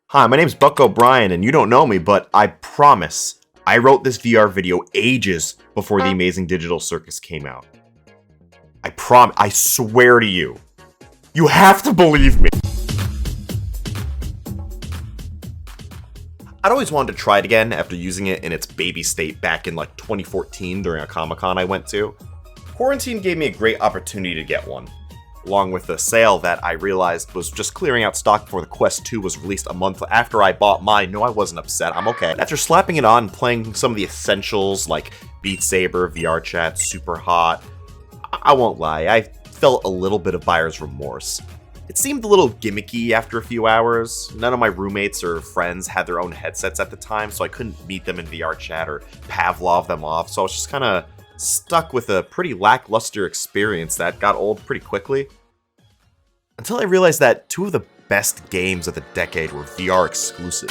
Hi, my name's Buck O'Brien, and you don't know me, but I promise I wrote this VR video ages before the Amazing Digital Circus came out. I swear to you. You have to believe me. I'd always wanted to try it again after using it in its baby state back in like 2014 during a Comic-Con I went to. Quarantine gave me a great opportunity to get one, along with a sale that I realized was just clearing out stock before the Quest 2 was released a month after I bought mine. No, I wasn't upset, I'm okay. After slapping it on and playing some of the essentials like Beat Saber, VR Chat, Super Hot, I won't lie, I felt a little bit of buyer's remorse. It seemed a little gimmicky after a few hours. None of my roommates or friends had their own headsets at the time, so I couldn't meet them in VR Chat or Pavlov them off, so I was just kinda stuck with a pretty lackluster experience that got old pretty quickly. Until I realized that two of the best games of the decade were VR exclusive.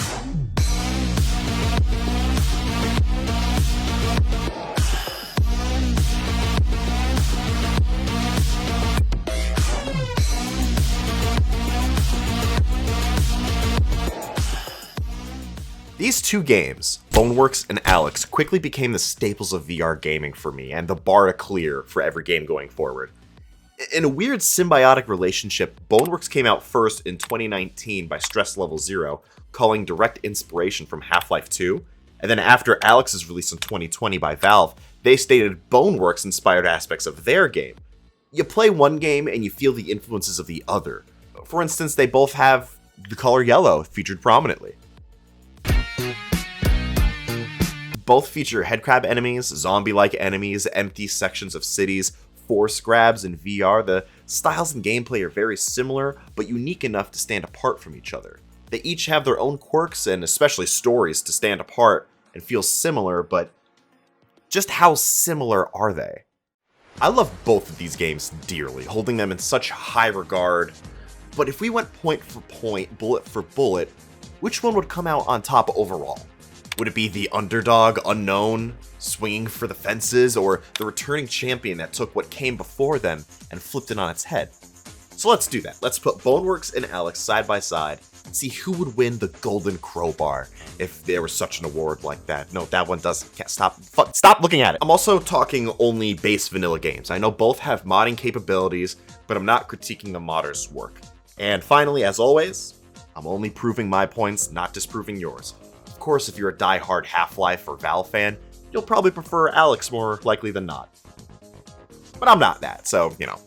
These two games, Boneworks and Alyx, quickly became the staples of VR gaming for me and the bar to clear for every game going forward. In a weird symbiotic relationship, Boneworks came out first in 2019 by Stress Level Zero, calling direct inspiration from Half-Life 2, and then after Alyx's release in 2020 by Valve, they stated Boneworks inspired aspects of their game. You play one game and you feel the influences of the other. For instance, they both have the color yellow featured prominently. Both feature headcrab enemies, zombie-like enemies, empty sections of cities, force grabs in VR. The styles and gameplay are very similar, but unique enough to stand apart from each other. They each have their own quirks and especially stories to stand apart and feel similar, but just how similar are they? I love both of these games dearly, holding them in such high regard, but if we went point for point, bullet for bullet, which one would come out on top overall? Would it be the underdog, unknown, swinging for the fences, or the returning champion that took what came before them and flipped it on its head? So let's do that. Let's put Boneworks and Alyx side by side and see who would win the Golden Crowbar if there was such an award like that. No, that one doesn't. Can't stop looking at it. I'm also talking only base vanilla games. I know both have modding capabilities, but I'm not critiquing a modder's work. And finally, as always, I'm only proving my points, not disproving yours. Of course, if you're a die-hard Half-Life or Valve fan, you'll probably prefer Alyx more likely than not. But I'm not that, so, you know.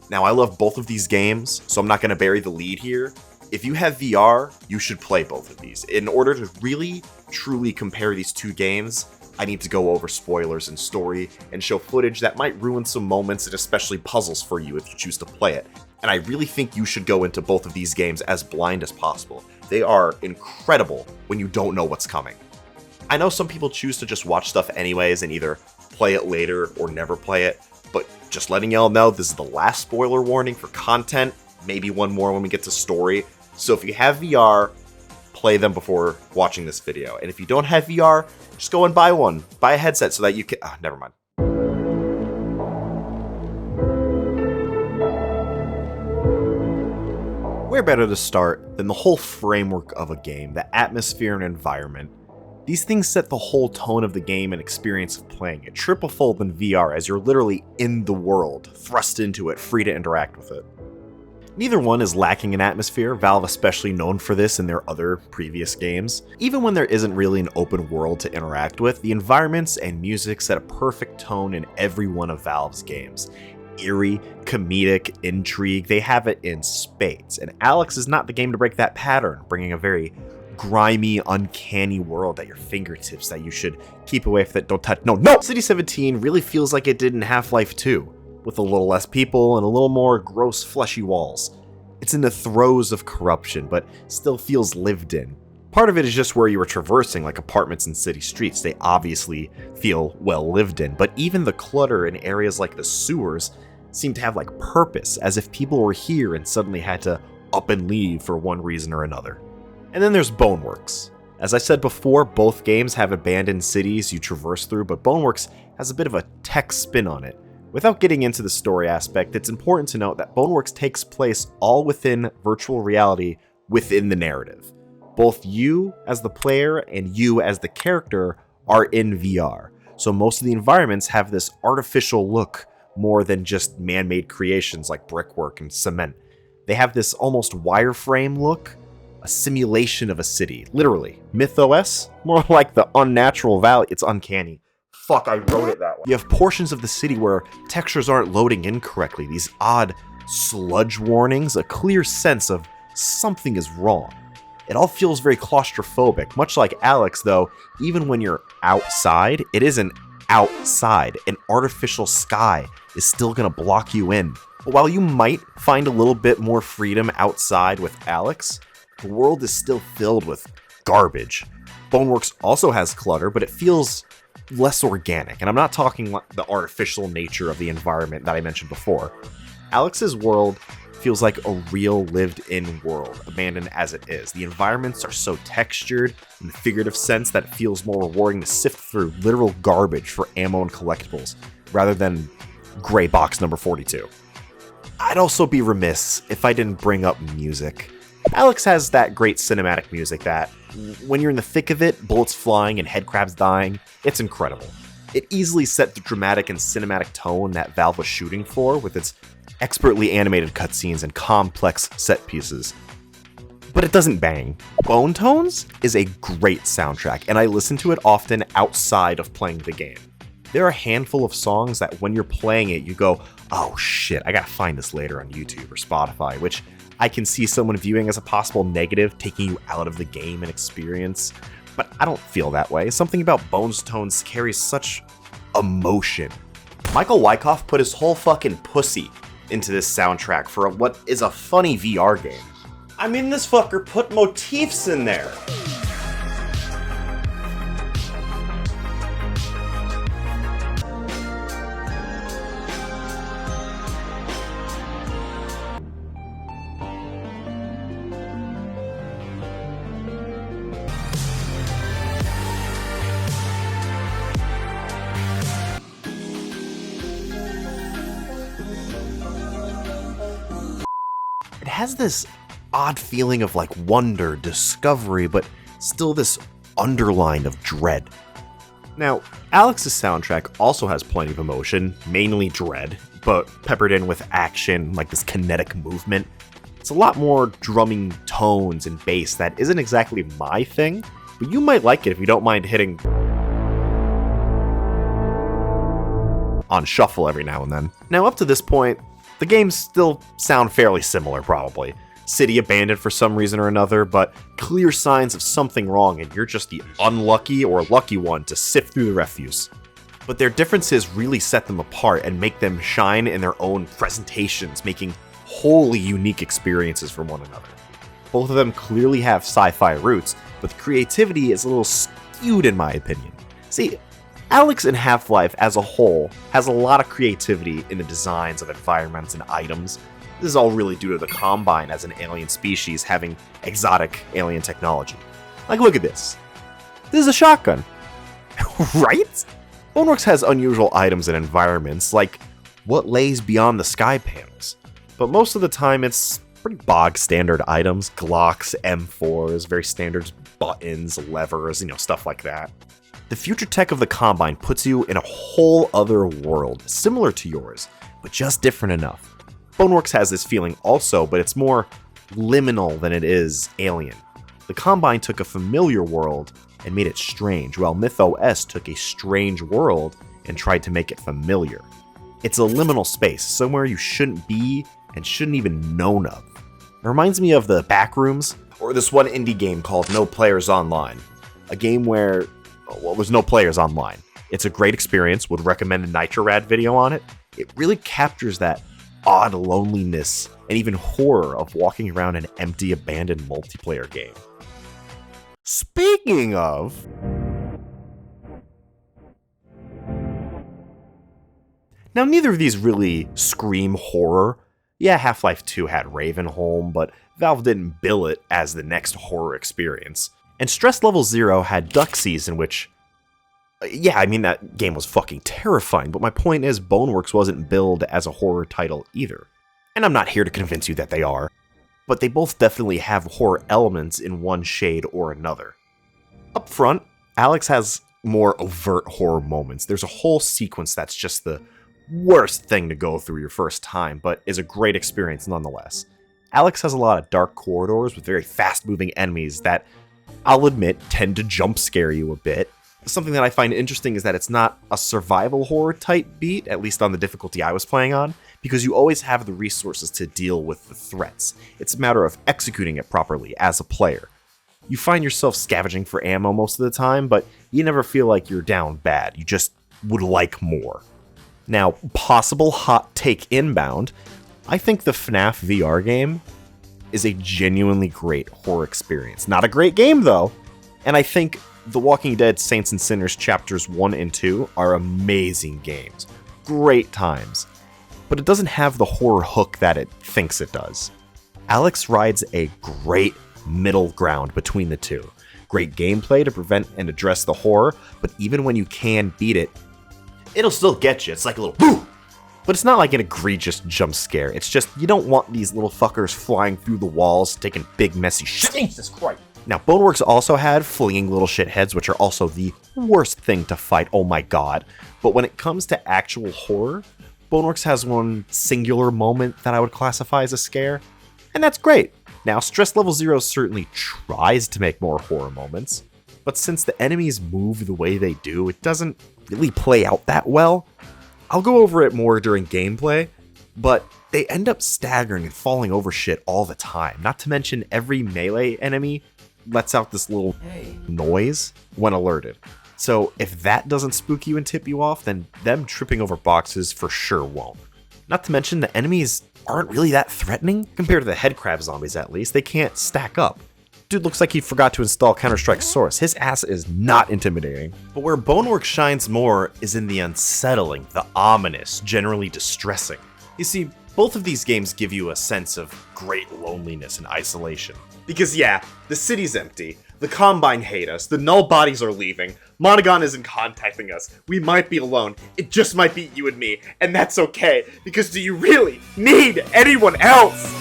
Now, I love both of these games, so I'm not going to bury the lead here. If you have VR, you should play both of these. In order to really, truly compare these two games, I need to go over spoilers and story and show footage that might ruin some moments and especially puzzles for you if you choose to play it. And I really think you should go into both of these games as blind as possible. They are incredible when you don't know what's coming. I know some people choose to just watch stuff anyways and either play it later or never play it, but just letting y'all know this is the last spoiler warning for content, maybe one more when we get to story. So if you have VR, play them before watching this video. And if you don't have VR, just go and buy one. Buy a headset so that you can... never mind. Where better to start than the whole framework of a game, the atmosphere and environment. These things set the whole tone of the game and experience of playing it, triple-fold in VR as you're literally in the world, thrust into it, free to interact with it. Neither one is lacking in atmosphere, Valve especially known for this in their other previous games. Even when there isn't really an open world to interact with, the environments and music set a perfect tone in every one of Valve's games. Eerie, comedic, intrigue, they have it in spades, and Alyx is not the game to break that pattern, bringing a very grimy, uncanny world at your fingertips that you should keep away from. Don't touch. No! City 17 really feels like it did in Half-Life 2, with a little less people and a little more gross, fleshy walls. It's in the throes of corruption, but still feels lived in. Part of it is just where you were traversing, like apartments and city streets. They obviously feel well lived in, but even the clutter in areas like the sewers seem to have like purpose, as if people were here and suddenly had to up and leave for one reason or another. And then there's Boneworks. As I said before, both games have abandoned cities you traverse through, but Boneworks has a bit of a tech spin on it, Without getting into the story aspect, it's important to note that Boneworks takes place all within virtual reality within the narrative. Both you as the player and you as the character are in VR, so most of the environments have this artificial look more than just man-made creations like brickwork and cement. They have this almost wireframe look, a simulation of a city. Literally. MythOS, more like the unnatural valley. It's uncanny. Fuck, I wrote it that way. You have portions of the city where textures aren't loading in correctly, these odd sludge warnings, a clear sense of something is wrong. It all feels very claustrophobic, much like Alyx, though, even when you're outside, it isn't outside. An artificial sky is still gonna block you in. But while you might find a little bit more freedom outside with Alyx, the world is still filled with garbage. Boneworks also has clutter, but it feels less organic, and I'm not talking like the artificial nature of the environment that I mentioned before. Alyx's world feels like a real lived-in world, abandoned as it is. The environments are so textured in the figurative sense that it feels more rewarding to sift through literal garbage for ammo and collectibles, rather than gray box number 42. I'd also be remiss if I didn't bring up music. Alyx has that great cinematic music that, when you're in the thick of it, bullets flying and headcrabs dying, it's incredible. It easily set the dramatic and cinematic tone that Valve was shooting for with its expertly animated cutscenes and complex set pieces. But it doesn't bang. Bone Tones is a great soundtrack, and I listen to it often outside of playing the game. There are a handful of songs that when you're playing it, you go, oh shit, I gotta find this later on YouTube or Spotify, which I can see someone viewing as a possible negative, taking you out of the game and experience. But I don't feel that way. Something about Bone Tones carries such emotion. Michael Wyckoff put his whole fucking pussy into this soundtrack for what is a funny VR game. I mean, this fucker put motifs in there. It has this odd feeling of like wonder, discovery, but still this underline of dread. Now, Alyx's soundtrack also has plenty of emotion, mainly dread, but peppered in with action, like this kinetic movement. It's a lot more drumming tones and bass that isn't exactly my thing, but you might like it if you don't mind hitting on shuffle every now and then. Now, up to this point, the games still sound fairly similar, probably. City abandoned for some reason or another, but clear signs of something wrong, and you're just the unlucky or lucky one to sift through the refuse. But their differences really set them apart and make them shine in their own presentations, making wholly unique experiences from one another. Both of them clearly have sci-fi roots, but the creativity is a little skewed in my opinion. See, Alyx and Half-Life as a whole has a lot of creativity in the designs of environments and items. This is all really due to the Combine as an alien species having exotic alien technology. Like, look at this. This is a shotgun. Right? Boneworks has unusual items and environments, like what lays beyond the sky panels. But most of the time it's pretty bog standard items, Glocks, M4s, very standard buttons, levers, stuff like that. The future tech of the Combine puts you in a whole other world, similar to yours, but just different enough. Boneworks has this feeling also, but it's more liminal than it is alien. The Combine took a familiar world and made it strange, while MythOS took a strange world and tried to make it familiar. It's a liminal space, somewhere you shouldn't be and shouldn't even known of. It reminds me of the Backrooms, or this one indie game called No Players Online, a game where there's no players online. It's a great experience, would recommend a Nitrorad video on it. It really captures that odd loneliness and even horror of walking around an empty, abandoned multiplayer game. Speaking of... Now, neither of these really scream horror. Yeah, Half-Life 2 had Ravenholm, but Valve didn't bill it as the next horror experience. And Stress Level 0 had Duck Season, which Yeah, I mean, that game was fucking terrifying, but my point is Boneworks wasn't billed as a horror title either. And I'm not here to convince you that they are, but they both definitely have horror elements in one shade or another. Up front, Alyx has more overt horror moments. There's a whole sequence that's just the worst thing to go through your first time, but is a great experience nonetheless. Alyx has a lot of dark corridors with very fast-moving enemies that, I'll admit, tend to jump scare you a bit. Something that I find interesting is that it's not a survival horror type beat, at least on the difficulty I was playing on, because you always have the resources to deal with the threats. It's a matter of executing it properly as a player. You find yourself scavenging for ammo most of the time, but you never feel like you're down bad. You just would like more. Now, possible hot take inbound, I think the FNAF VR game is a genuinely great horror experience. Not a great game, though, and I think The Walking Dead Saints and Sinners Chapters 1 and 2 are amazing games. Great times. But it doesn't have the horror hook that it thinks it does. Alyx rides a great middle ground between the two. Great gameplay to prevent and address the horror, but even when you can beat it, it'll still get you. It's like a little boo! But it's not like an egregious jump scare. It's just, you don't want these little fuckers flying through the walls, taking big messy shit. Jesus Christ! Now, Boneworks also had flinging little shitheads, which are also the worst thing to fight, oh my god. But when it comes to actual horror, Boneworks has one singular moment that I would classify as a scare, and that's great. Now, Stress Level 0 certainly tries to make more horror moments, but since the enemies move the way they do, it doesn't really play out that well. I'll go over it more during gameplay, but they end up staggering and falling over shit all the time. Not to mention every melee enemy lets out this little noise when alerted. So if that doesn't spook you and tip you off, then them tripping over boxes for sure won't. Not to mention the enemies aren't really that threatening, compared to the headcrab zombies at least. They can't stack up. Dude looks like he forgot to install Counter-Strike Source. His ass is not intimidating. But where Boneworks shines more is in the unsettling, the ominous, generally distressing. You see, both of these games give you a sense of great loneliness and isolation. Because yeah, the city's empty, the Combine hate us, the null bodies are leaving, Monogon isn't contacting us, we might be alone, it just might be you and me, and that's okay, because do you really need anyone else?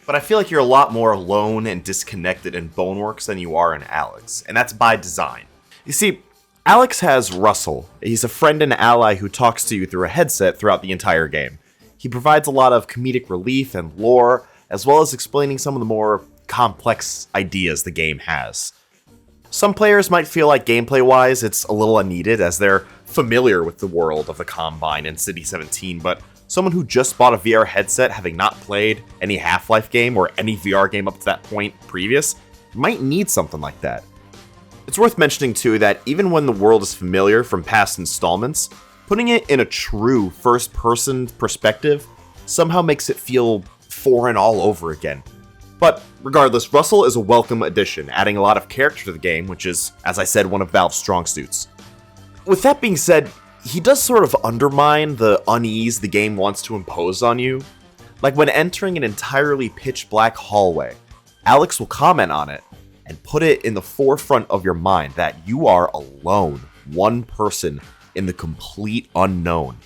But I feel like you're a lot more alone and disconnected in Boneworks than you are in Alyx, and that's by design. You see, Alyx has Russell. He's a friend and ally who talks to you through a headset throughout the entire game. He provides a lot of comedic relief and lore, as well as explaining some of the more complex ideas the game has. Some players might feel like gameplay-wise it's a little unneeded, as they're familiar with the world of the Combine and City 17, but someone who just bought a VR headset having not played any Half-Life game or any VR game up to that point previous might need something like that. It's worth mentioning too that even when the world is familiar from past installments, putting it in a true first-person perspective somehow makes it feel foreign all over again. But regardless, Russell is a welcome addition, adding a lot of character to the game, which is, as I said, one of Valve's strong suits. With that being said, he does sort of undermine the unease the game wants to impose on you. Like when entering an entirely pitch-black hallway, Alyx will comment on it and put it in the forefront of your mind that you are alone, one person in the complete unknown.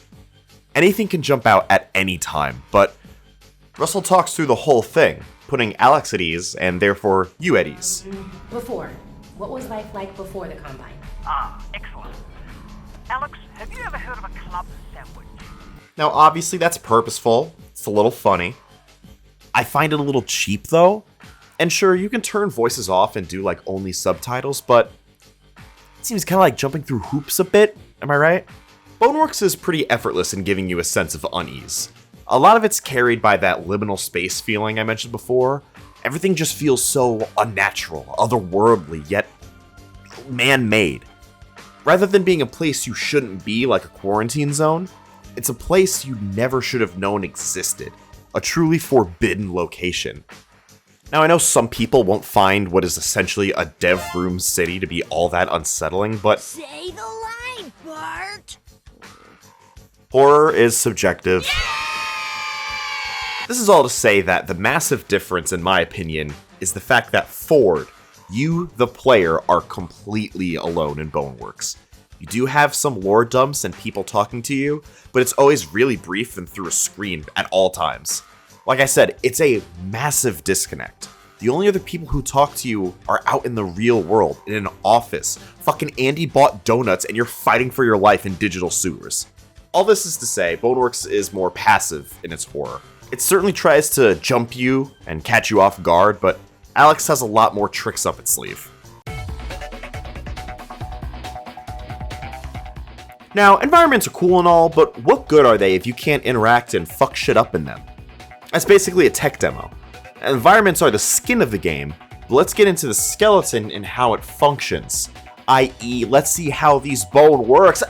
Anything can jump out at any time, but Russell talks through the whole thing, putting Alyx at ease, and therefore you at ease. Before. What was life like before the Combine? Ah, excellent. Alyx, have you ever heard of a club sandwich? Now, obviously that's purposeful. It's a little funny. I find it a little cheap, though. And sure, you can turn voices off and do, like, only subtitles, but it seems kind of like jumping through hoops a bit. Am I right? Boneworks is pretty effortless in giving you a sense of unease. A lot of it's carried by that liminal space feeling I mentioned before. Everything just feels so unnatural, otherworldly, yet man-made. Rather than being a place you shouldn't be, like a quarantine zone, it's a place you never should have known existed. A truly forbidden location. Now, I know some people won't find what is essentially a dev room city to be all that unsettling, but Say the line, Bart! horror is subjective. This is all to say that the massive difference, in my opinion, is the fact that Ford, You, the player, are completely alone in Boneworks. You do have some lore dumps and people talking to you, but it's always really brief and through a screen at all times. Like I said, it's a massive disconnect. The only other people who talk to you are out in the real world, in an office. Fucking Andy bought donuts and you're fighting for your life in digital sewers. All this is to say, Boneworks is more passive in its horror. It certainly tries to jump you and catch you off guard, but Alyx has a lot more tricks up its sleeve. Now, environments are cool and all, but what good are they if you can't interact and fuck shit up in them? That's basically a tech demo. Environments are the skin of the game, but let's get into the skeleton and how it functions. I.e., let's see how these bone works.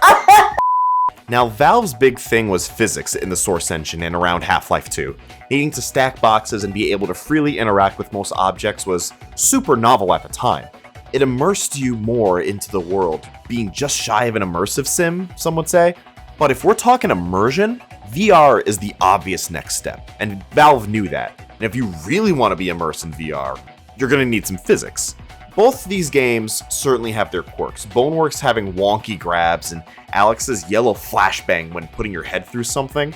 Now, Valve's big thing was physics in the Source engine and around Half-Life 2. Needing to stack boxes and be able to freely interact with most objects was super novel at the time. It immersed you more into the world, being just shy of an immersive sim, some would say. But if we're talking immersion, VR is the obvious next step, and Valve knew that. And if you really want to be immersed in VR, you're going to need some physics. Both these games certainly have their quirks, Boneworks having wonky grabs and Alyx's yellow flashbang when putting your head through something,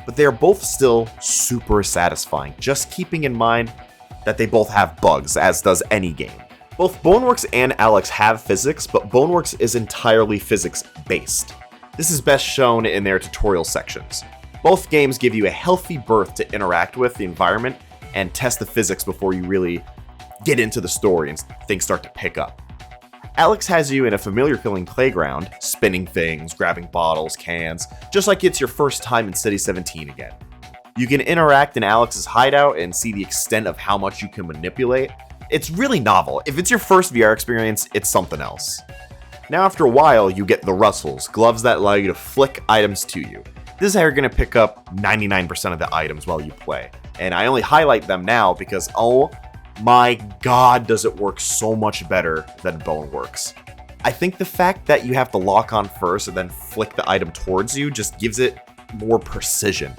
but they are both still super satisfying, just keeping in mind that they both have bugs, as does any game. Both Boneworks and Alyx have physics, but Boneworks is entirely physics-based. This is best shown in their tutorial sections. Both games give you a healthy berth to interact with the environment and test the physics before you really get into the story and things start to pick up. Alyx has you in a familiar feeling playground, spinning things, grabbing bottles, cans, just like it's your first time in City 17 again. You can interact in Alyx's hideout and see the extent of how much you can manipulate. It's really novel. If it's your first VR experience, it's something else. Now after a while, you get the rustles, gloves that allow you to flick items to you. This is how you're going to pick up 99% of the items while you play. And I only highlight them now because, oh my god, does it work so much better than Boneworks. I think the fact that you have to lock on first and then flick the item towards you just gives it more precision.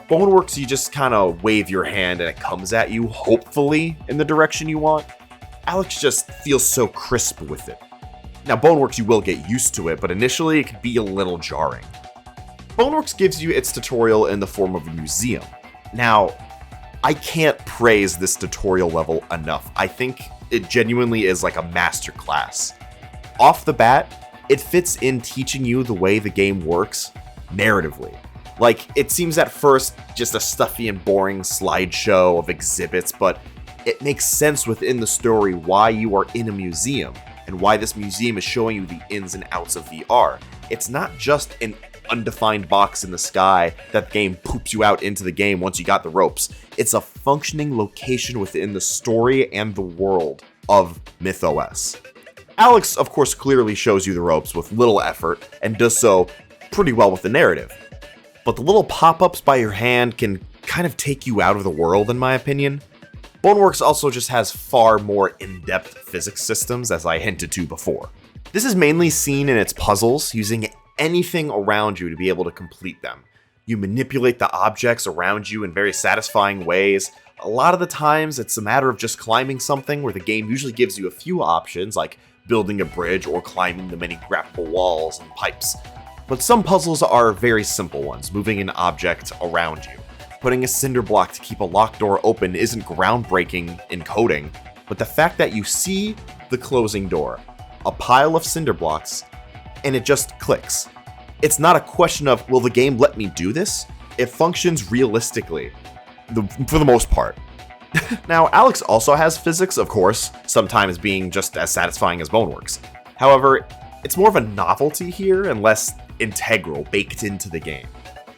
Boneworks, you just kind of wave your hand and it comes at you, hopefully, in the direction you want. Alyx just feels so crisp with it. Now, Boneworks, you will get used to it, but initially it can be a little jarring. Boneworks gives you its tutorial in the form of a museum. Now, I can't praise this tutorial level enough. I think it genuinely is like a master class. Off the bat, it fits in teaching you the way the game works narratively. Like, it seems at first just a stuffy and boring slideshow of exhibits, but it makes sense within the story why you are in a museum and why this museum is showing you the ins and outs of VR. It's not just an undefined box in the sky that the game poops you out into the game once you got the ropes. It's a functioning location within the story and the world of MythOS. Alyx, of course, clearly shows you the ropes with little effort and does so pretty well with the narrative. But the little pop-ups by your hand can kind of take you out of the world, in my opinion. Boneworks also just has far more in-depth physics systems, as I hinted to before. This is mainly seen in its puzzles, using anything around you to be able to complete them. You manipulate the objects around you in very satisfying ways. A lot of the times, it's a matter of just climbing something, where the game usually gives you a few options, like building a bridge or climbing the many grappable walls and pipes. But some puzzles are very simple ones, moving an object around you. Putting a cinder block to keep a locked door open isn't groundbreaking in coding, but the fact that you see the closing door, a pile of cinder blocks, and it just clicks. It's not a question of, will the game let me do this? It functions realistically, for the most part. Now, Alyx also has physics, of course, sometimes being just as satisfying as Boneworks. However, it's more of a novelty here and less integral, baked into the game.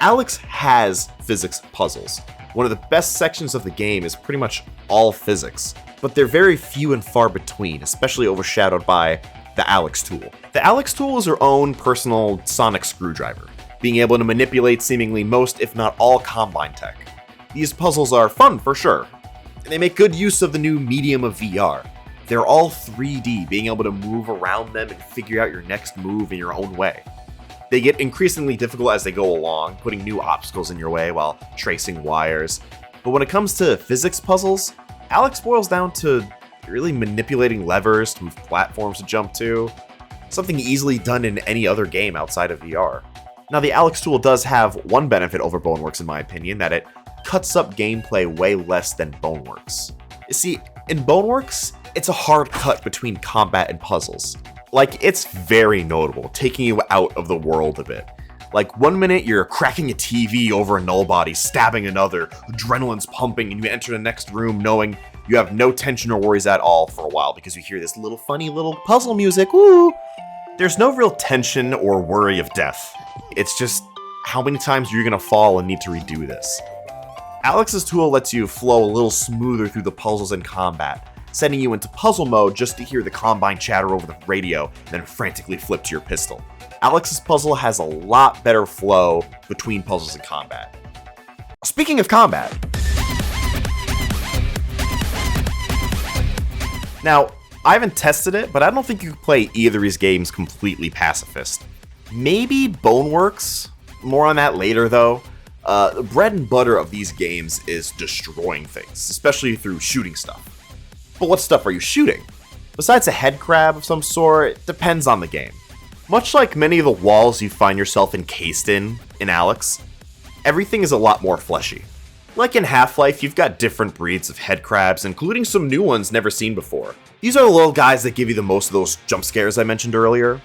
Alyx has physics puzzles. One of the best sections of the game is pretty much all physics, but they're very few and far between, especially overshadowed by the Alyx tool. The Alyx tool is her own personal sonic screwdriver, being able to manipulate seemingly most, if not all, Combine tech. These puzzles are fun for sure, and they make good use of the new medium of VR. They're all 3D, being able to move around them and figure out your next move in your own way. They get increasingly difficult as they go along, putting new obstacles in your way while tracing wires. But when it comes to physics puzzles, Alyx boils down to You're really manipulating levers to move platforms to jump to. Something easily done in any other game outside of VR. Now, the Alyx tool does have one benefit over Boneworks in my opinion, that it cuts up gameplay way less than Boneworks. You see, in Boneworks, it's a hard cut between combat and puzzles. Like, it's very notable, taking you out of the world a bit. Like, one minute you're cracking a TV over a null body, stabbing another, adrenaline's pumping, and you enter the next room knowing you have no tension or worries at all for a while because you hear this little funny little puzzle music, woo! There's no real tension or worry of death. It's just how many times you're gonna fall and need to redo this. Alyx's tool lets you flow a little smoother through the puzzles and combat, sending you into puzzle mode just to hear the Combine chatter over the radio and then frantically flip to your pistol. Alyx's puzzle has a lot better flow between puzzles and combat. Speaking of combat, now, I haven't tested it, but I don't think you can play either of these games completely pacifist. Maybe Boneworks, more on that later though. The bread and butter of these games is destroying things, especially through shooting stuff. But what stuff are you shooting? Besides a head crab of some sort, it depends on the game. Much like many of the walls you find yourself encased in Alyx, everything is a lot more fleshy. Like in Half-Life, you've got different breeds of head crabs, including some new ones never seen before. These are the little guys that give you the most of those jump scares I mentioned earlier.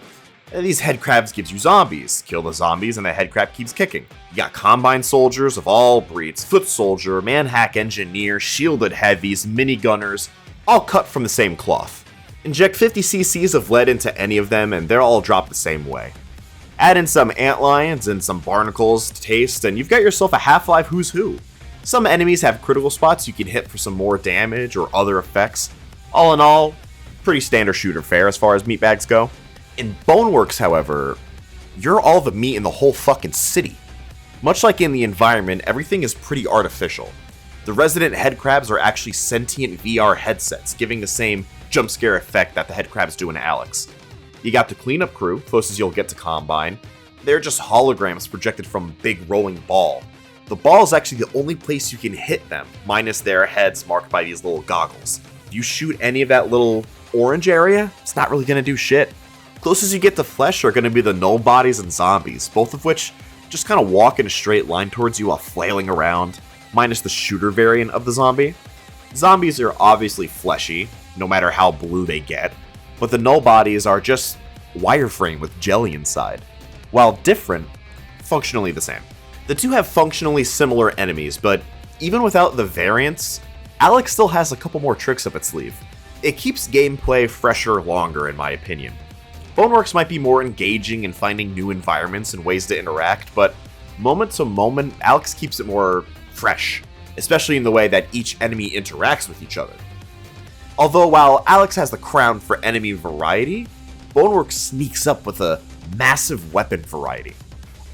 These head crabs gives you zombies. Kill the zombies and the head crab keeps kicking. You got Combine soldiers of all breeds, foot soldier, manhack engineer, shielded heavies, minigunners, all cut from the same cloth. Inject 50 cc's of lead into any of them and they're all dropped the same way. Add in some antlions and some barnacles to taste and you've got yourself a Half-Life who's who. Some enemies have critical spots you can hit for some more damage or other effects. All in all, pretty standard shooter fare as far as meat bags go. In Boneworks, however, you're all the meat in the whole fucking city. Much like in the environment, everything is pretty artificial. The resident head crabs are actually sentient VR headsets, giving the same jump scare effect that the head crabs do in Alyx. You got the cleanup crew, closest you'll get to Combine. They're just holograms projected from a big rolling ball. The ball is actually the only place you can hit them, minus their heads marked by these little goggles. If you shoot any of that little orange area, it's not really going to do shit. Closest you get to flesh are going to be the null bodies and zombies, both of which just kind of walk in a straight line towards you while flailing around, minus the shooter variant of the zombie. Zombies are obviously fleshy, no matter how blue they get, but the null bodies are just wireframe with jelly inside. While different, functionally the same. The two have functionally similar enemies, but even without the variants, Alyx still has a couple more tricks up its sleeve. It keeps gameplay fresher longer in my opinion. Boneworks might be more engaging in finding new environments and ways to interact, but moment to moment, Alyx keeps it more fresh, especially in the way that each enemy interacts with each other. Although while Alyx has the crown for enemy variety, Boneworks sneaks up with a massive weapon variety.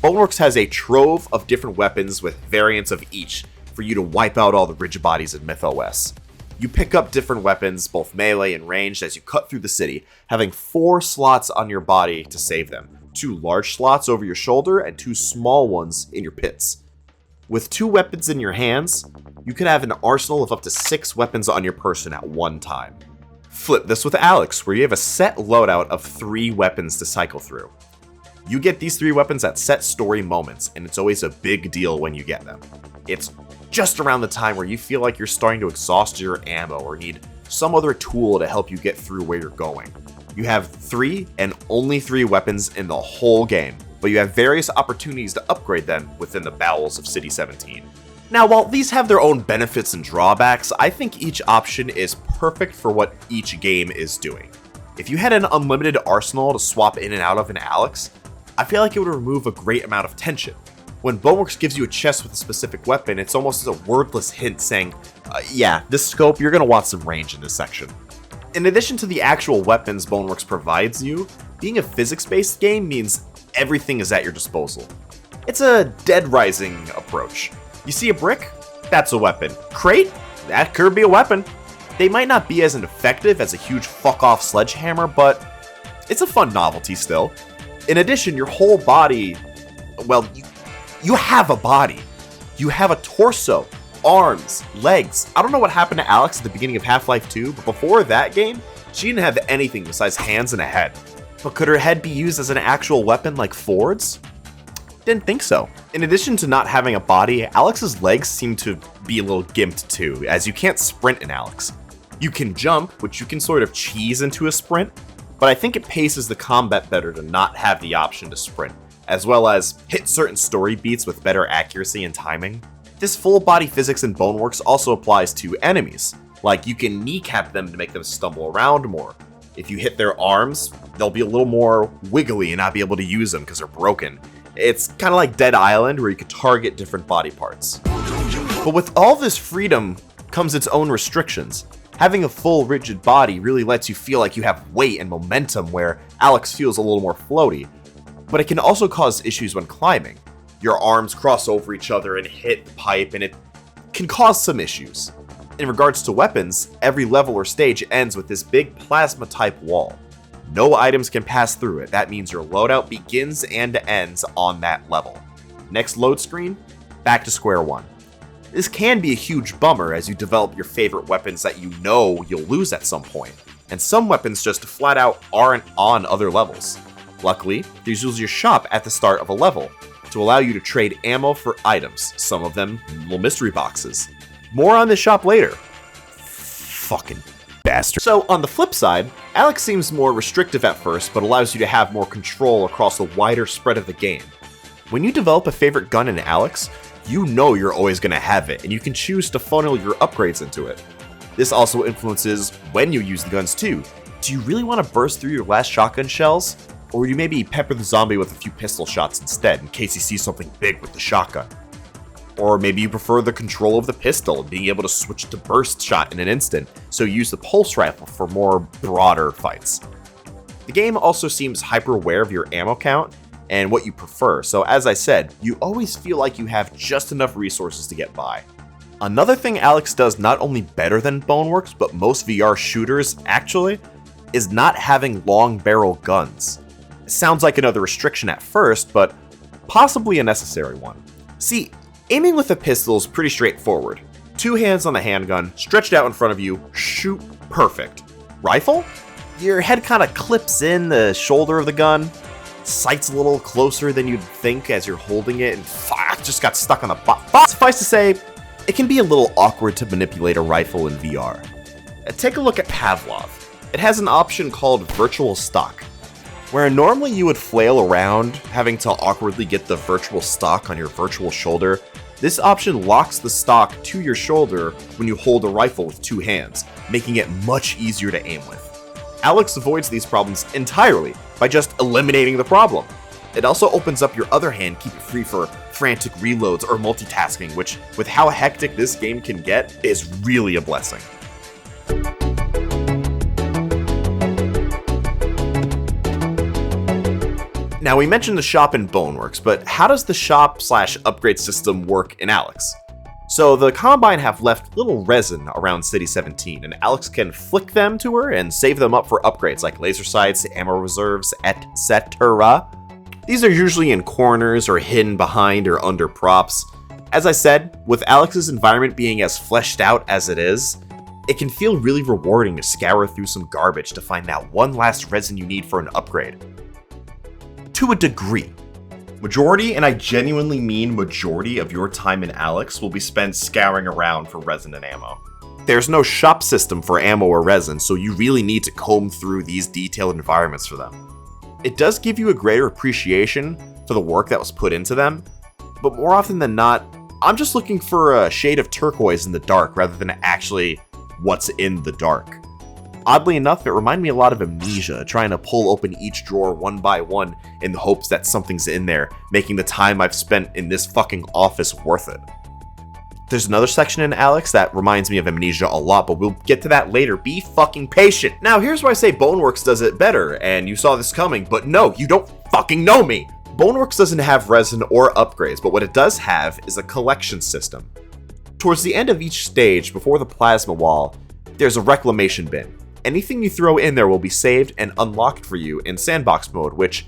Boneworks has a trove of different weapons with variants of each for you to wipe out all the rigid bodies in MythOS. You pick up different weapons, both melee and ranged, as you cut through the city, having 4 slots on your body to save them. 2 large slots over your shoulder and 2 small ones in your pits. With 2 weapons in your hands, you could have an arsenal of up to 6 weapons on your person at one time. Flip this with Alyx, where you have a set loadout of 3 weapons to cycle through. You get these 3 weapons at set story moments, and it's always a big deal when you get them. It's just around the time where you feel like you're starting to exhaust your ammo or need some other tool to help you get through where you're going. You have 3 and only 3 weapons in the whole game, but you have various opportunities to upgrade them within the bowels of City 17. Now, while these have their own benefits and drawbacks, I think each option is perfect for what each game is doing. If you had an unlimited arsenal to swap in and out of in Alyx, I feel like it would remove a great amount of tension. When Boneworks gives you a chest with a specific weapon, it's almost as a wordless hint saying, yeah, this scope, you're going to want some range in this section. In addition to the actual weapons Boneworks provides you, being a physics-based game means everything is at your disposal. It's a Dead Rising approach. You see a brick? That's a weapon. Crate? That could be a weapon. They might not be as effective as a huge fuck-off sledgehammer, but it's a fun novelty still. In addition, your whole body, well, you have a body. You have a torso. arms, legs. I don't know what happened to Alyx at the beginning of Half-Life 2, but before that game, she didn't have anything besides hands and a head. But could her head be used as an actual weapon like Ford's? Didn't think so. In addition to not having a body, Alyx's legs seem to be a little gimped too, as you can't sprint in Alyx. You can jump, which you can sort of cheese into a sprint, but I think it paces the combat better to not have the option to sprint, as well as hit certain story beats with better accuracy and timing. This full body physics in Boneworks also applies to enemies, like you can kneecap them to make them stumble around more. If you hit their arms, they'll be a little more wiggly and not be able to use them because they're broken. It's kind of like Dead Island where you could target different body parts. But with all this freedom comes its own restrictions. Having a full rigid body really lets you feel like you have weight and momentum, where Alyx feels a little more floaty. But it can also cause issues when climbing. Your arms cross over each other and hit the pipe, and it can cause some issues. In regards to weapons, every level or stage ends with this big plasma-type wall. No items can pass through it. That means your loadout begins and ends on that level. Next load screen, back to square one. This can be a huge bummer as you develop your favorite weapons that you know you'll lose at some point, and some weapons just flat out aren't on other levels. Luckily, there's usually a shop at the start of a level to allow you to trade ammo for items, some of them little mystery boxes. More on this shop later. Fucking bastard. So on the flip side, Alyx seems more restrictive at first, but allows you to have more control across the wider spread of the game. When you develop a favorite gun in Alyx, you know you're always going to have it, and you can choose to funnel your upgrades into it. This also influences when you use the guns too. Do you really want to burst through your last shotgun shells? Or would you maybe pepper the zombie with a few pistol shots instead, in case he sees something big with the shotgun? Or maybe you prefer the control of the pistol and being able to switch to burst shot in an instant, so you use the pulse rifle for more broader fights. The game also seems hyper aware of your ammo count and what you prefer, so as I said, you always feel like you have just enough resources to get by. Another thing Alyx does not only better than Boneworks, but most VR shooters actually, is not having long barrel guns. It sounds like another restriction at first, but possibly a necessary one. See, aiming with a pistol is pretty straightforward. 2 hands on the handgun, stretched out in front of you, shoot, perfect. Rifle? Your head kind of clips in the shoulder of the gun, sight's a little closer than you'd think as you're holding it, and fuck, just got stuck on the butt. Suffice to say, it can be a little awkward to manipulate a rifle in VR. Take a look at Pavlov. It has an option called Virtual Stock, where normally you would flail around, having to awkwardly get the virtual stock on your virtual shoulder. This option locks the stock to your shoulder when you hold a rifle with 2 hands, making it much easier to aim with. Alyx avoids these problems entirely by just eliminating the problem. It also opens up your other hand, keep it free for frantic reloads or multitasking, which, with how hectic this game can get, is really a blessing. Now, we mentioned the shop in Boneworks, but how does the shop/upgrade system work in Alyx? So the Combine have left little resin around City 17, and Alyx can flick them to her and save them up for upgrades like laser sights, ammo reserves, etc. These are usually in corners or hidden behind or under props. As I said, with Alyx's environment being as fleshed out as it is, it can feel really rewarding to scour through some garbage to find that one last resin you need for an upgrade. To a degree. Majority, and I genuinely mean majority, of your time in Alyx will be spent scouring around for resin and ammo. There's no shop system for ammo or resin, so you really need to comb through these detailed environments for them. It does give you a greater appreciation for the work that was put into them, but more often than not, I'm just looking for a shade of turquoise in the dark rather than actually what's in the dark. Oddly enough, it reminded me a lot of Amnesia, trying to pull open each drawer one by one in the hopes that something's in there, making the time I've spent in this fucking office worth it. There's another section in Alyx that reminds me of Amnesia a lot, but we'll get to that later. Be fucking patient. Now, here's where I say Boneworks does it better, and you saw this coming, but no, you don't fucking know me! Boneworks doesn't have resin or upgrades, but what it does have is a collection system. Towards the end of each stage, before the plasma wall, there's a reclamation bin. Anything you throw in there will be saved and unlocked for you in sandbox mode, which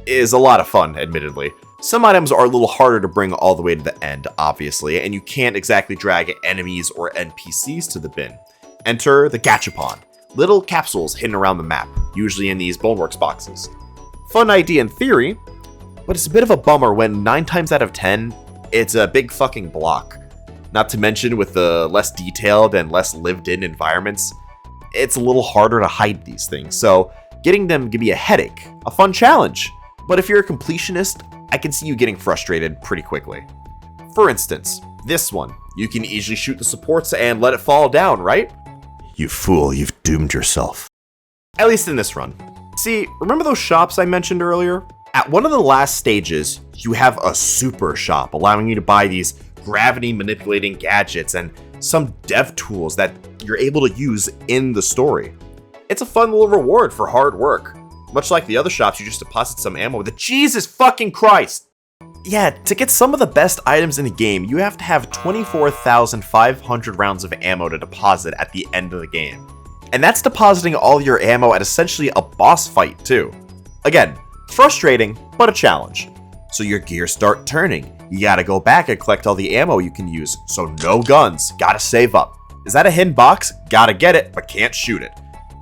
is a lot of fun, admittedly. Some items are a little harder to bring all the way to the end, obviously, and you can't exactly drag enemies or NPCs to the bin. Enter the Gachapon, little capsules hidden around the map, usually in these Boneworks boxes. Fun idea in theory, but it's a bit of a bummer when 9 times out of 10, it's a big fucking block. Not to mention with the less detailed and less lived in environments, it's a little harder to hide these things, so getting them can be a headache, a fun challenge. But if you're a completionist, I can see you getting frustrated pretty quickly. For instance, this one, you can easily shoot the supports and let it fall down, right? You fool, you've doomed yourself. At least in this run. See, remember those shops I mentioned earlier? At one of the last stages, you have a super shop allowing you to buy these gravity manipulating gadgets and some dev tools that you're able to use in the story. It's a fun little reward for hard work. Much like the other shops, you just deposit some ammo with Jesus fucking Christ! Yeah, to get some of the best items in the game, you have to have 24,500 rounds of ammo to deposit at the end of the game. And that's depositing all your ammo at essentially a boss fight too. Again, frustrating, but a challenge. So your gears start turning. You gotta go back and collect all the ammo you can use, so no guns, gotta save up. Is that a hidden box? Gotta get it, but can't shoot it.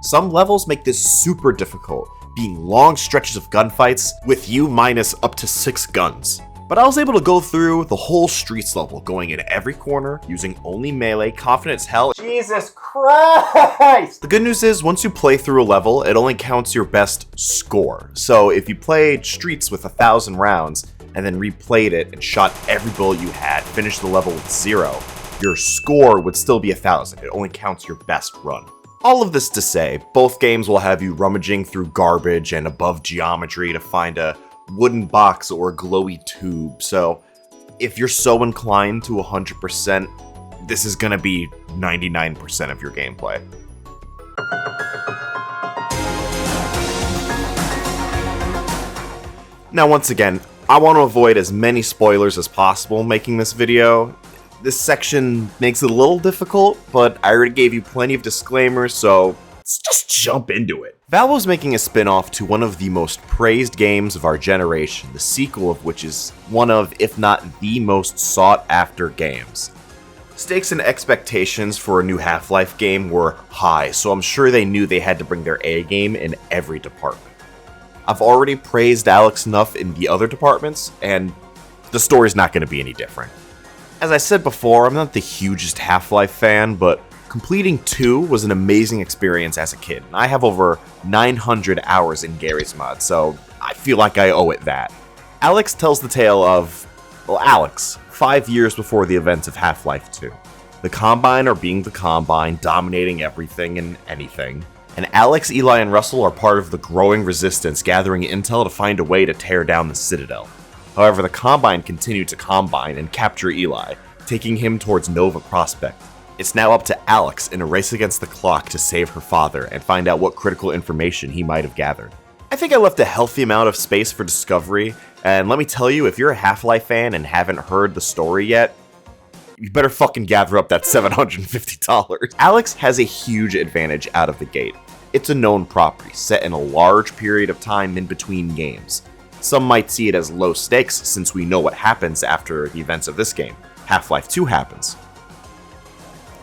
Some levels make this super difficult, being long stretches of gunfights with you minus up to 6 guns. But I was able to go through the whole streets level, going in every corner, using only melee, confident as hell. Jesus Christ! The good news is, once you play through a level, it only counts your best score. So if you played streets with 1,000 rounds, and then replayed it and shot every bullet you had, finished the level with 0, your score would still be 1,000. It only counts your best run. All of this to say, both games will have you rummaging through garbage and above geometry to find a wooden box or glowy tube, so if you're so inclined to 100%, this is gonna be 99% of your gameplay. Now once again, I want to avoid as many spoilers as possible making this video. This section makes it a little difficult, but I already gave you plenty of disclaimers, so let's just jump into it. Valve was making a spin-off to one of the most praised games of our generation, the sequel of which is one of, if not the most sought-after games. Stakes and expectations for a new Half-Life game were high, so I'm sure they knew they had to bring their A game in every department. I've already praised Alyx enough in the other departments, and the story's not going to be any different. As I said before, I'm not the hugest Half-Life fan, but completing 2 was an amazing experience as a kid. I have over 900 hours in Gary's Mod, so I feel like I owe it that. Alyx tells the tale of, well, Alyx, 5 years before the events of Half-Life 2. The Combine are being the Combine, dominating everything and anything. And Alyx, Eli, and Russell are part of the growing resistance, gathering intel to find a way to tear down the Citadel. However, the Combine continue to combine and capture Eli, taking him towards Nova Prospect. It's now up to Alyx in a race against the clock to save her father and find out what critical information he might have gathered. I think I left a healthy amount of space for discovery, and let me tell you, if you're a Half-Life fan and haven't heard the story yet, you better fucking gather up that $750. Alyx has a huge advantage out of the gate. It's a known property, set in a large period of time in between games. Some might see it as low stakes since we know what happens after the events of this game. Half-Life 2 happens.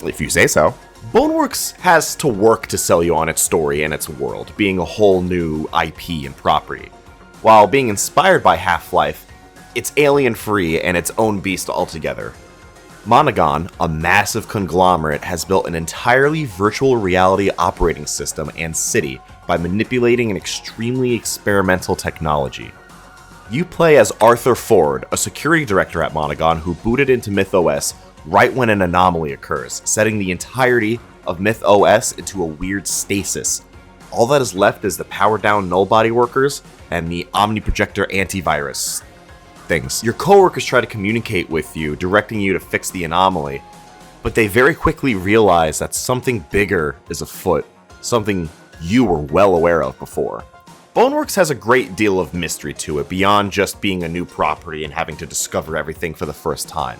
If you say so. Boneworks has to work to sell you on its story and its world, being a whole new IP and property. While being inspired by Half-Life, it's alien-free and its own beast altogether. Monogon, a massive conglomerate, has built an entirely virtual reality operating system and city by manipulating an extremely experimental technology. You play as Arthur Ford, a security director at Monogon who booted into MythOS right when an anomaly occurs, setting the entirety of MythOS into a weird stasis. All that is left is the powered-down null body workers and the omniprojector antivirus things. Your coworkers try to communicate with you, directing you to fix the anomaly, but they very quickly realize that something bigger is afoot, something you were well aware of before. Boneworks has a great deal of mystery to it, beyond just being a new property and having to discover everything for the first time.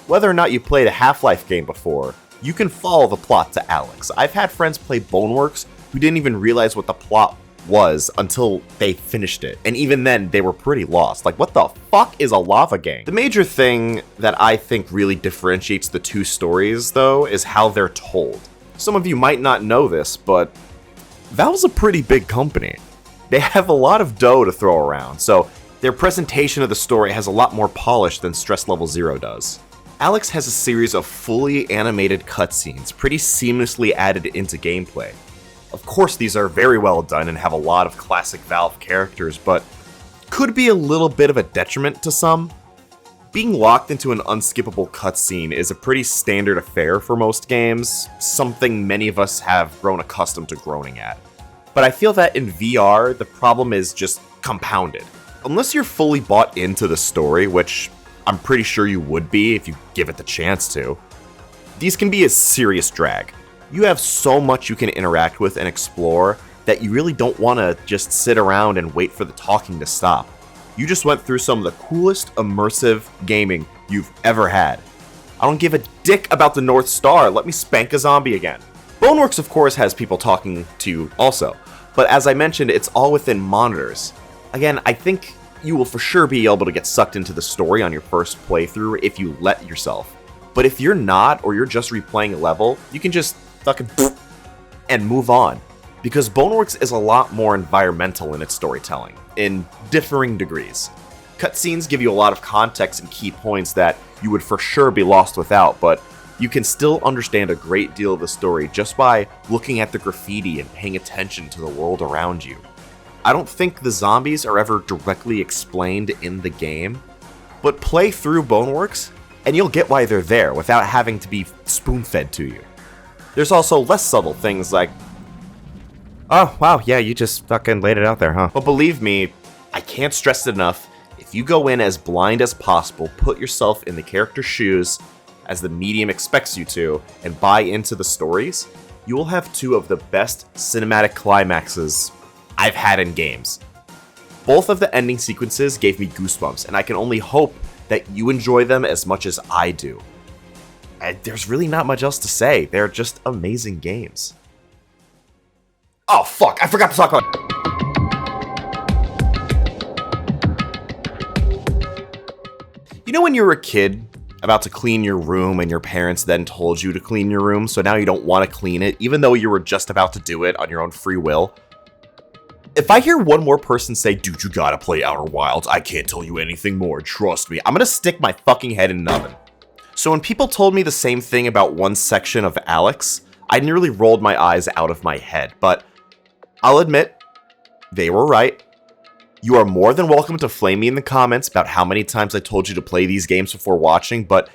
Whether or not you played a Half-Life game before, you can follow the plot to Alyx. I've had friends play Boneworks who didn't even realize what the plot was until they finished it. And even then, they were pretty lost. Like, what the fuck is a lava gang? The major thing that I think really differentiates the two stories, though, is how they're told. Some of you might not know this, but Valve's a pretty big company. They have a lot of dough to throw around, so their presentation of the story has a lot more polish than Stress Level 0 does. Alyx has a series of fully animated cutscenes, pretty seamlessly added into gameplay. Of course, these are very well done and have a lot of classic Valve characters, but could be a little bit of a detriment to some. Being locked into an unskippable cutscene is a pretty standard affair for most games, something many of us have grown accustomed to groaning at. But I feel that in VR, the problem is just compounded. Unless you're fully bought into the story, which I'm pretty sure you would be if you give it the chance to, these can be a serious drag. You have so much you can interact with and explore that you really don't want to just sit around and wait for the talking to stop. You just went through some of the coolest immersive gaming you've ever had. I don't give a dick about the North Star, let me spank a zombie again. Boneworks of course has people talking to you also, but as I mentioned, it's all within monitors. Again, I think you will for sure be able to get sucked into the story on your first playthrough if you let yourself. But if you're not, or you're just replaying a level, you can just fucking and move on. Because Boneworks is a lot more environmental in its storytelling, in differing degrees. Cutscenes give you a lot of context and key points that you would for sure be lost without, but you can still understand a great deal of the story just by looking at the graffiti and paying attention to the world around you. I don't think the zombies are ever directly explained in the game, but play through Boneworks and you'll get why they're there without having to be spoon-fed to you. There's also less subtle things like, oh, wow, yeah, you just fucking laid it out there, huh? But believe me, I can't stress it enough, if you go in as blind as possible, put yourself in the character's shoes, as the medium expects you to, and buy into the stories, you will have two of the best cinematic climaxes I've had in games. Both of the ending sequences gave me goosebumps, and I can only hope that you enjoy them as much as I do. And there's really not much else to say, they're just amazing games. Oh fuck, I forgot to talk about... You know when you were a kid, about to clean your room and your parents then told you to clean your room, so now you don't want to clean it, even though you were just about to do it on your own free will? If I hear one more person say, dude, you gotta play Outer Wilds, I can't tell you anything more, trust me, I'm gonna stick my fucking head in an oven. So when people told me the same thing about one section of Alyx, I nearly rolled my eyes out of my head, but I'll admit, they were right. You are more than welcome to flame me in the comments about how many times I told you to play these games before watching, but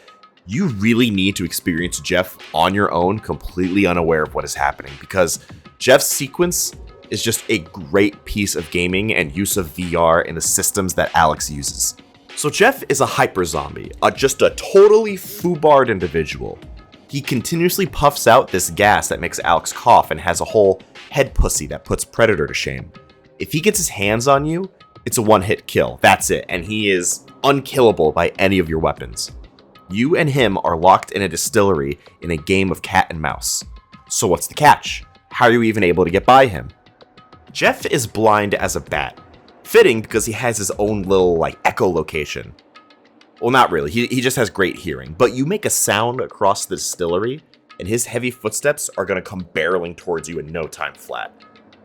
you really need to experience Jeff on your own, completely unaware of what is happening, because Jeff's sequence is just a great piece of gaming and use of VR in the systems that Alyx uses. So Jeff is a hyper zombie, just a totally foobarred individual. He continuously puffs out this gas that makes Alyx cough and has a whole head pussy that puts Predator to shame. If he gets his hands on you, it's a one-hit kill, that's it, and he is unkillable by any of your weapons. You and him are locked in a distillery in a game of cat and mouse. So what's the catch? How are you even able to get by him? Jeff is blind as a bat. Fitting because he has his own little, echolocation. Well, not really, he just has great hearing, but you make a sound across the distillery, and his heavy footsteps are gonna come barreling towards you in no time flat.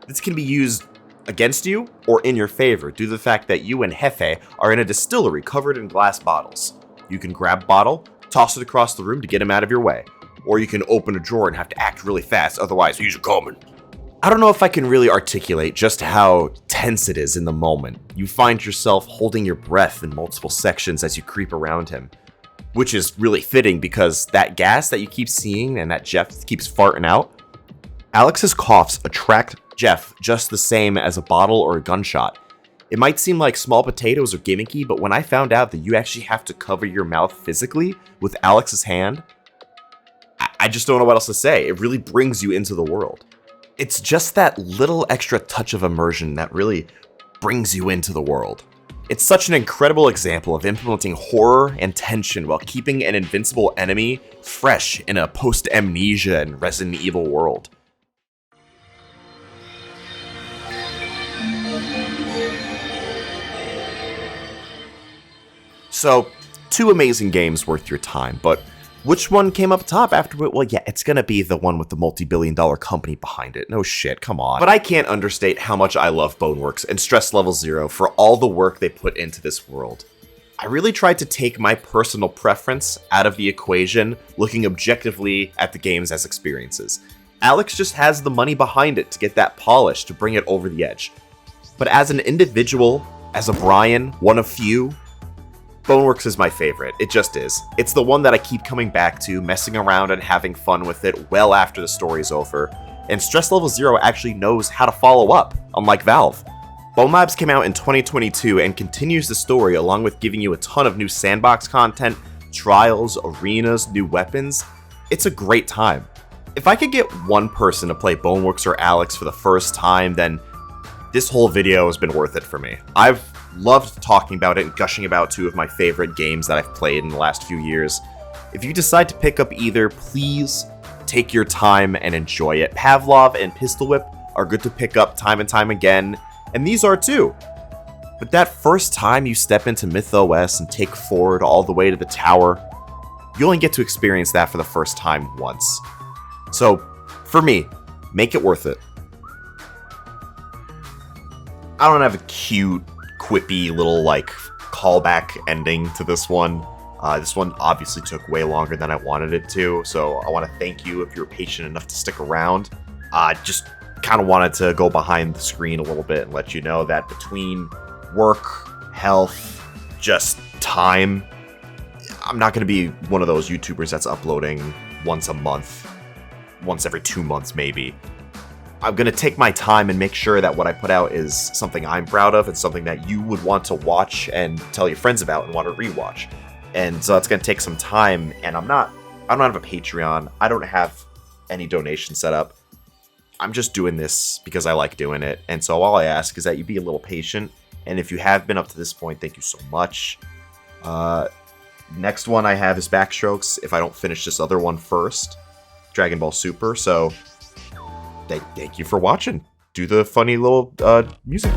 This can be used against you or in your favor due to the fact that you and Jefe are in a distillery covered in glass bottles. You can grab a bottle, toss it across the room to get him out of your way, or you can open a drawer and have to act really fast, otherwise he's coming. I don't know if I can really articulate just how tense it is in the moment. You find yourself holding your breath in multiple sections as you creep around him, which is really fitting because that gas that you keep seeing and that Jeff keeps farting out, Alyx's coughs attract Jeff just the same as a bottle or a gunshot. It might seem like small potatoes or gimmicky, but when I found out that you actually have to cover your mouth physically with Alyx's hand, I just don't know what else to say. It really brings you into the world. It's just that little extra touch of immersion that really brings you into the world. It's such an incredible example of implementing horror and tension while keeping an invincible enemy fresh in a post-amnesia and Resident Evil world. So, 2 amazing games worth your time, but which one came up top after it? Well, yeah, it's gonna be the one with the multi-billion-dollar company behind it. No shit, come on. But I can't understate how much I love Boneworks and Stress Level Zero for all the work they put into this world. I really tried to take my personal preference out of the equation, looking objectively at the games as experiences. Alyx just has the money behind it to get that polish, to bring it over the edge. But as an individual, as a Brian, one of few, Boneworks is my favorite. It just is. It's the one that I keep coming back to, messing around and having fun with it well after the story's over. And Stress Level Zero actually knows how to follow up, unlike Valve. Bone Labs came out in 2022 and continues the story along with giving you a ton of new sandbox content, trials, arenas, new weapons. It's a great time. If I could get one person to play Boneworks or Alyx for the first time, then this whole video has been worth it for me. I've loved talking about it and gushing about 2 of my favorite games that I've played in the last few years. If you decide to pick up either, please take your time and enjoy it. Pavlov and Pistol Whip are good to pick up time and time again, and these are too. But that first time you step into MythOS and take forward all the way to the tower, you only get to experience that for the first time once. So, for me, make it worth it. I don't have a cute, quippy little, callback ending to this one. This one obviously took way longer than I wanted it to, so I want to thank you if you were patient enough to stick around. Just kind of wanted to go behind the screen a little bit and let you know that between work, health, just time, I'm not going to be one of those YouTubers that's uploading once a month, once every 2 months maybe. I'm going to take my time and make sure that what I put out is something I'm proud of and something that you would want to watch and tell your friends about and want to rewatch. And so it's going to take some time, and I don't have a Patreon. I don't have any donation set up. I'm just doing this because I like doing it. And so all I ask is that you be a little patient. And if you have been up to this point, thank you so much. Next one I have is Backstrokes, if I don't finish this other one first. Dragon Ball Super, so thank you for watching. Do the funny little music.